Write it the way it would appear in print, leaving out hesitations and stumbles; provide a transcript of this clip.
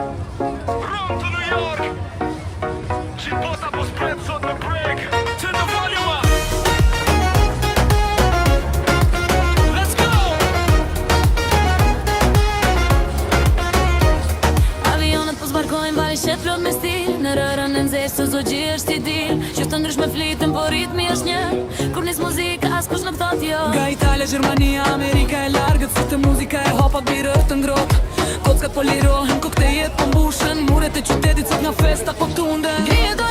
Rome to New York. Gjithë bota po spret sot në break. Turn the volume up. Let's go. Avionët po zbarkojnë valishet plot me stil. Në rërën e nxesh se zogji është i dil. Qysh të ndryshme flitën, po ritmi është një. Kur nis muzika, askush nuk thot jo. Nga Italia, Gjermania, Amerika e largët, sot e muzika e hopat birët të ngrohtë. Kockat po lirohen, koktejet po mbushen, muret e qytetit sot nga festa po tunden. Grije do